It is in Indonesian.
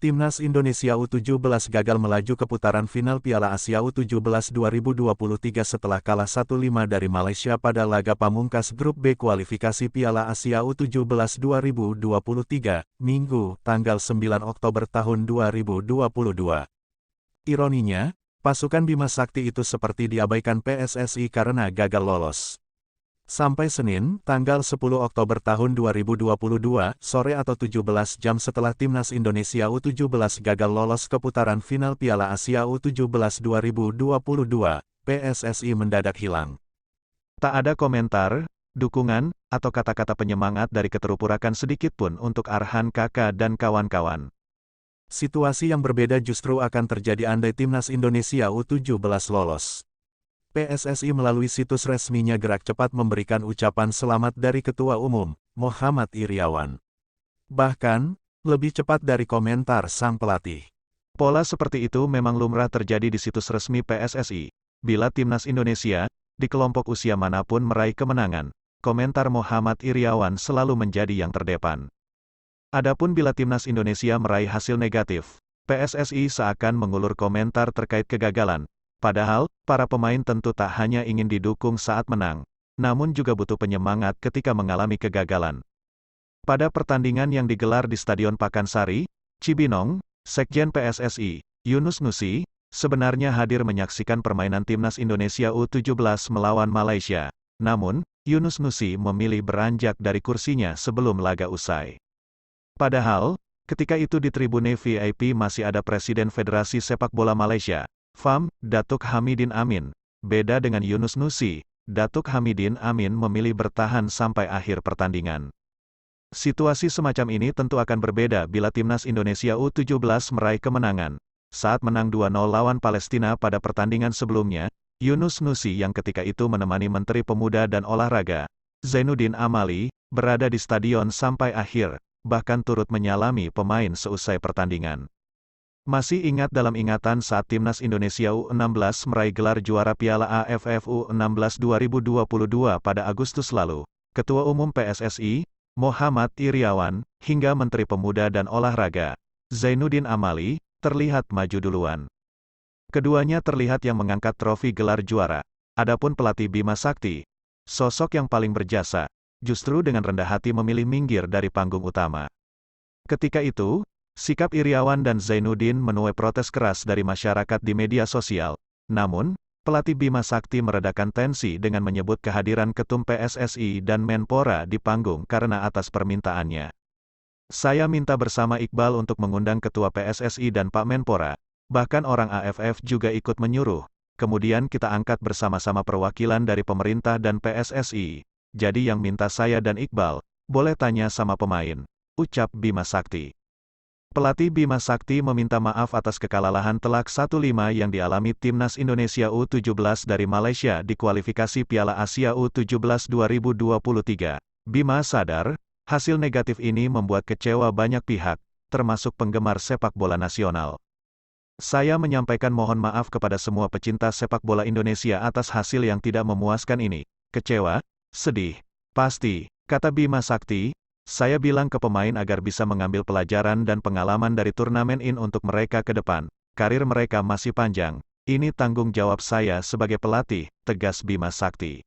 Timnas Indonesia U17 gagal melaju ke putaran final Piala Asia U17 2023 setelah kalah 1-5 dari Malaysia pada laga pamungkas Grup B kualifikasi Piala Asia U17 2023, Minggu, tanggal 9 Oktober tahun 2022. Ironinya, pasukan Bima Sakti itu seperti diabaikan PSSI karena gagal lolos. Sampai Senin, tanggal 10 Oktober tahun 2022, sore atau 17 jam setelah Timnas Indonesia U17 gagal lolos ke putaran final Piala Asia U17 2022, PSSI mendadak hilang. Tak ada komentar, dukungan, atau kata-kata penyemangat dari keterupurakan sedikitpun untuk Arhan Kakak dan kawan-kawan. Situasi yang berbeda justru akan terjadi andai Timnas Indonesia U17 lolos. PSSI melalui situs resminya gerak cepat memberikan ucapan selamat dari Ketua Umum, Muhammad Iryawan. Bahkan, lebih cepat dari komentar sang pelatih. Pola seperti itu memang lumrah terjadi di situs resmi PSSI. Bila Timnas Indonesia, di kelompok usia manapun meraih kemenangan, komentar Muhammad Iryawan selalu menjadi yang terdepan. Adapun bila Timnas Indonesia meraih hasil negatif, PSSI seakan mengulur komentar terkait kegagalan. Padahal, para pemain tentu tak hanya ingin didukung saat menang, namun juga butuh penyemangat ketika mengalami kegagalan. Pada pertandingan yang digelar di Stadion Pakansari, Cibinong, Sekjen PSSI, Yunus Nusi, sebenarnya hadir menyaksikan permainan Timnas Indonesia U17 melawan Malaysia. Namun, Yunus Nusi memilih beranjak dari kursinya sebelum laga usai. Padahal, ketika itu di tribune VIP masih ada Presiden Federasi Sepak Bola Malaysia, FAM, Datuk Hamidin Amin. Beda dengan Yunus Nusi, Datuk Hamidin Amin memilih bertahan sampai akhir pertandingan. Situasi semacam ini tentu akan berbeda bila Timnas Indonesia U17 meraih kemenangan. Saat menang 2-0 lawan Palestina pada pertandingan sebelumnya, Yunus Nusi yang ketika itu menemani Menteri Pemuda dan Olahraga, Zainuddin Amali, berada di stadion sampai akhir, bahkan turut menyalami pemain seusai pertandingan. Masih ingat dalam ingatan saat Timnas Indonesia U16 meraih gelar juara Piala AFF U16 2022 pada Agustus lalu, Ketua Umum PSSI, Muhammad Iryawan, hingga Menteri Pemuda dan Olahraga, Zainuddin Amali, terlihat maju duluan. Keduanya terlihat yang mengangkat trofi gelar juara. Adapun pelatih Bima Sakti, sosok yang paling berjasa, justru dengan rendah hati memilih minggir dari panggung utama. Ketika itu, sikap Iryawan dan Zainuddin menuai protes keras dari masyarakat di media sosial. Namun, pelatih Bima Sakti meredakan tensi dengan menyebut kehadiran Ketum PSSI dan Menpora di panggung karena atas permintaannya. Saya minta bersama Iqbal untuk mengundang Ketua PSSI dan Pak Menpora. Bahkan orang AFF juga ikut menyuruh. Kemudian kita angkat bersama-sama perwakilan dari pemerintah dan PSSI. Jadi yang minta saya dan Iqbal, boleh tanya sama pemain, ucap Bima Sakti. Pelatih Bima Sakti meminta maaf atas kekalahan telak 1-5 yang dialami Timnas Indonesia U17 dari Malaysia di kualifikasi Piala Asia U17 2023. Bima sadar, hasil negatif ini membuat kecewa banyak pihak, termasuk penggemar sepak bola nasional. Saya menyampaikan mohon maaf kepada semua pecinta sepak bola Indonesia atas hasil yang tidak memuaskan ini. Kecewa, sedih, pasti, kata Bima Sakti. Saya bilang ke pemain agar bisa mengambil pelajaran dan pengalaman dari turnamen ini untuk mereka ke depan. Karir mereka masih panjang. Ini tanggung jawab saya sebagai pelatih, tegas Bima Sakti.